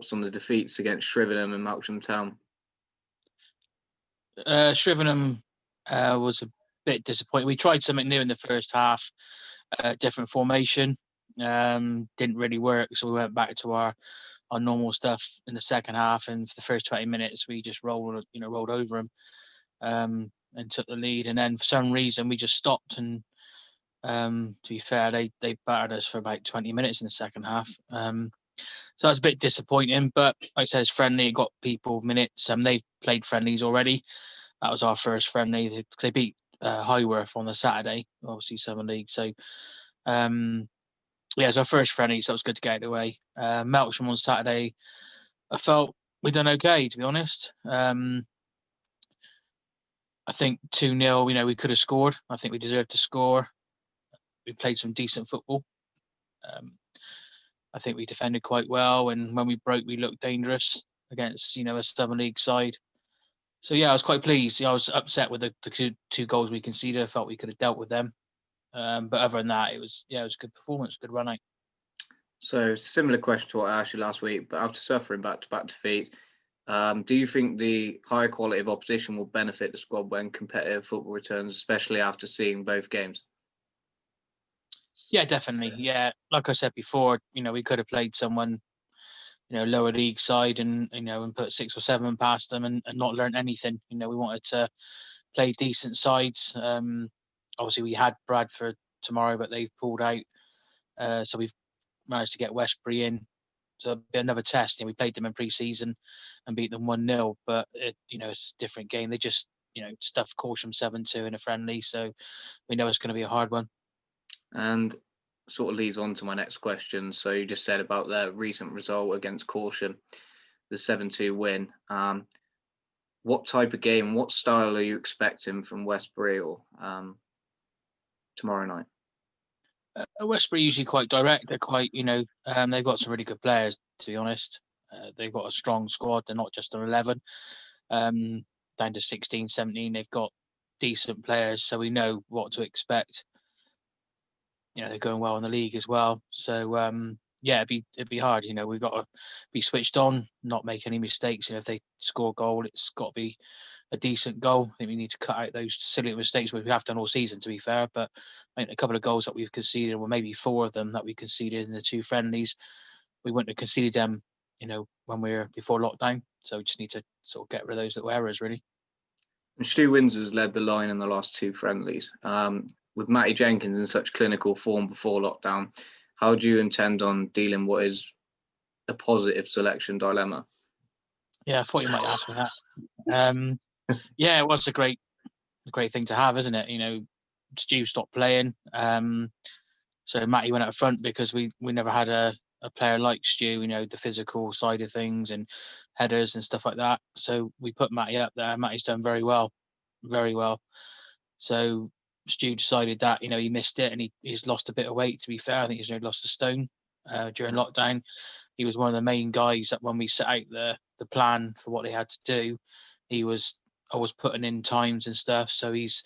thoughts on the defeats against Shrivenham and Melksham Town? Shrivenham was a bit disappointing. We tried something new in the first half, different formation. Didn't really work, so we went back to our normal stuff in the second half. And for the first 20 minutes, we just rolled over them and took the lead. And then for some reason, we just stopped. And to be fair, they battered us for about 20 minutes in the second half. So that's a bit disappointing. But like I said, it's friendly. It got people minutes. They've played friendlies already. That was our first friendly. They beat Highworth on the Saturday, obviously Summer League. So yeah, it was our first friendly, so it was good to get it away. Melksham on Saturday, I felt we done okay, to be honest. I think 2-0, we could have scored. I think we deserved to score. We played some decent football. I think we defended quite well, and when we broke, we looked dangerous against, a Summer League side. So yeah, I was quite pleased. I was upset with the two goals we conceded. I felt we could have dealt with them. But other than that, it was a good performance, good run out. So similar question to what I asked you last week, but after suffering back-to-back defeat, do you think the higher quality of opposition will benefit the squad when competitive football returns, especially after seeing both games? Yeah, definitely. Yeah, like I said before, we could have played someone, lower league side and put 6 or 7 past them and not learned anything. We wanted to play decent sides. Obviously, we had Bradford tomorrow, but they've pulled out. So we've managed to get Westbury in. So it'll be another test. We played them in pre-season and beat them 1-0, but it's a different game. They just, stuffed Corsham 7-2 in a friendly. So we know it's going to be a hard one. And sort of leads on to my next question. So you just said about their recent result against Corsham, the 7-2 win. What type of game, what style are you expecting from Westbury or tomorrow night? Westbury usually quite direct. They're quite, they've got some really good players, to be honest. They've got a strong squad. They're not just an 11. Down to 16, 17, they've got decent players, so we know what to expect. They're going well in the league as well. So, yeah, it'd be hard. We've got to be switched on, not make any mistakes. If they score a goal, it's got to be a decent goal. I think we need to cut out those silly mistakes we have done all season, to be fair. But I think a couple of goals that we've conceded, or maybe 4 of them that we conceded in the 2 friendlies, we wouldn't have conceded them, when we were before lockdown. So we just need to sort of get rid of those little errors, really. And Stu Windsor's led the line in the last 2 friendlies. With Matty Jenkins in such clinical form before lockdown, how do you intend on dealing what is a positive selection dilemma? Yeah, I thought you might ask me that. Yeah, it was a great thing to have, isn't it? Stu stopped playing. So Matty went out front because we never had a player like Stu, the physical side of things and headers and stuff like that. So we put Matty up there. Matty's done very well, very well. So Stu decided that, he missed it and he's lost a bit of weight, to be fair. I think he's only lost a stone during lockdown. He was one of the main guys that when we set out the plan for what they had to do, he was always putting in times and stuff. So he's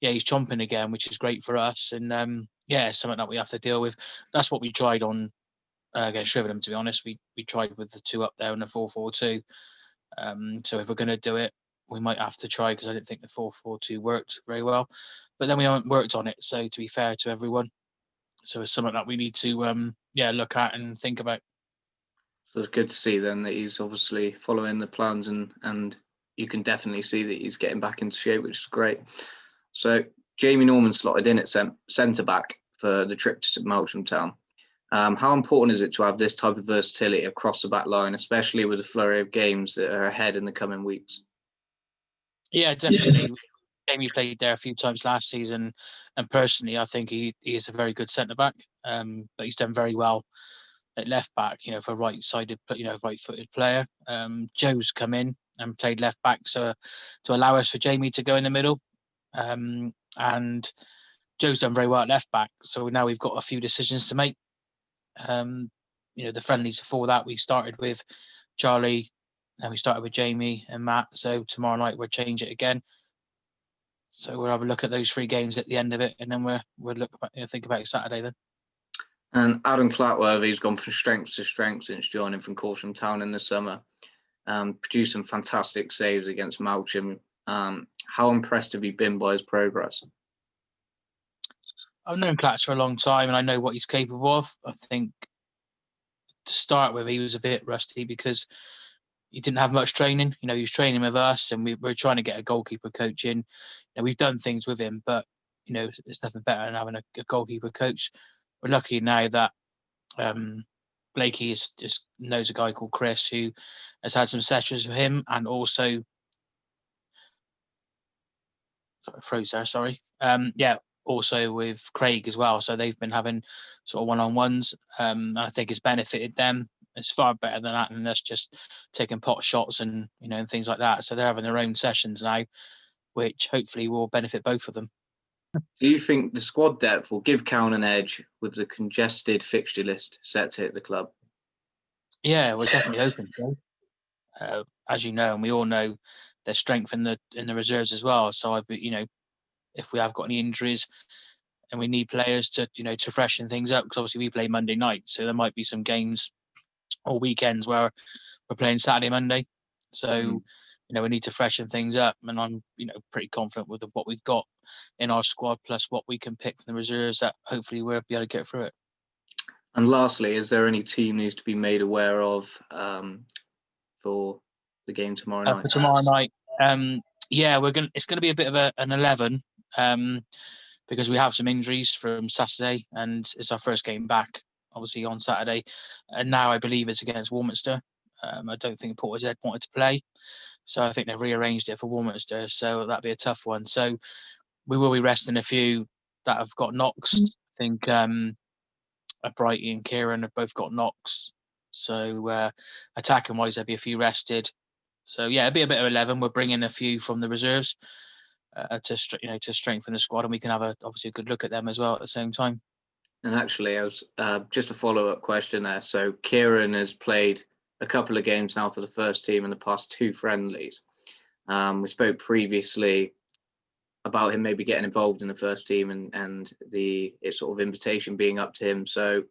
chomping again, which is great for us. And it's something that we have to deal with. That's what we tried on against Shrivenham, to be honest. We tried with the 2 up there in the 4-4-2. So if we're going to do it, we might have to try, because I didn't think the 4-4-2 worked very well. But then we haven't worked on it. So to be fair to everyone, so it's something that we need to look at and think about. So it's good to see then that he's obviously following the plans and you can definitely see that he's getting back into shape, which is great. So Jamie Norman slotted in at centre back for the trip to Melksham Town. How important is it to have this type of versatility across the back line, especially with the flurry of games that are ahead in the coming weeks? Yeah, definitely. Jamie played there a few times last season, and personally, I think he is a very good centre back. But he's done very well at left back, for right-sided, right-footed player. Joe's come in and played left back, so to allow us for Jamie to go in the middle. And Joe's done very well at left back, so now we've got a few decisions to make. The friendlies before that, we started with Charlie, and we started with Jamie and Matt. So tomorrow night we'll change it again. So we'll have a look at those 3 games at the end of it, and then we'll look think about Saturday then. And Adam Clatworthy's gone from strength to strength since joining from Calne Town in the summer. Produced some fantastic saves against Melksham. How impressed have you been by his progress? I've known Clats for a long time, and I know what he's capable of. I think to start with, he was a bit rusty because he didn't have much training. He was training with us, and we were trying to get a goalkeeper coach in. We've done things with him, but it's nothing better than having a goalkeeper coach. We're lucky now that Blakey just knows a guy called Chris who has had some sessions with him, and also also with Craig as well. So they've been having sort of one-on-ones, and I think it's benefited them. It's far better than that, and us just taking pot shots and and things like that. So they're having their own sessions now, which hopefully will benefit both of them. Do you think the squad depth will give Calne an edge with the congested fixture list set to hit the club? Yeah, we're definitely hoping so. As you know, and we all know, there's strength in the reserves as well. So if we have got any injuries and we need players to to freshen things up, because obviously we play Monday night, so there might be some games or weekends where we're playing Saturday, Monday. So we need to freshen things up, and I'm pretty confident with what we've got in our squad plus what we can pick from the reserves that hopefully we'll be able to get through it. And lastly, is there any team needs to be made aware of for the game tomorrow night? For tomorrow night, it's going to be a bit of an 11 because we have some injuries from Saturday, and it's our first game back, obviously on Saturday, and now I believe it's against Warminster. I don't think Portishead wanted to play, so I think they've rearranged it for Warminster, so that'd be a tough one. So we will be resting a few that have got knocks. I think Brighty and Kieran have both got knocks, so attacking wise there'll be a few rested. So yeah, it'll be a bit of 11. We're bringing a few from the reserves to strengthen the squad, and we can have obviously a good look at them as well at the same time. And actually, I was just a follow-up question there. So Kieran has played a couple of games now for the first team in the past 2 friendlies. We spoke previously about him maybe getting involved in the first team and the sort of invitation being up to him. So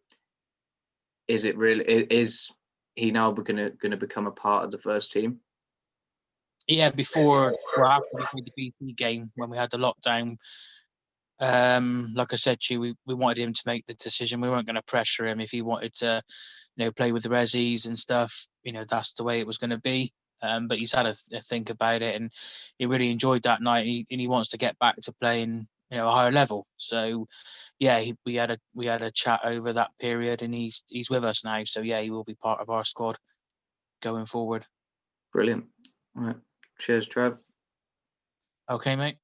is he now going to become a part of the first team? Yeah, before or after we played the BT game when we had the lockdown, like I said to you, we wanted him to make the decision. We weren't going to pressure him if he wanted to, play with the resis and stuff. That's the way it was going to be. But he's had a think about it, and he really enjoyed that night. And he wants to get back to playing, a higher level. So, yeah, we had a chat over that period, and he's with us now. So yeah, he will be part of our squad going forward. Brilliant. All right. Cheers, Trev. Okay, mate.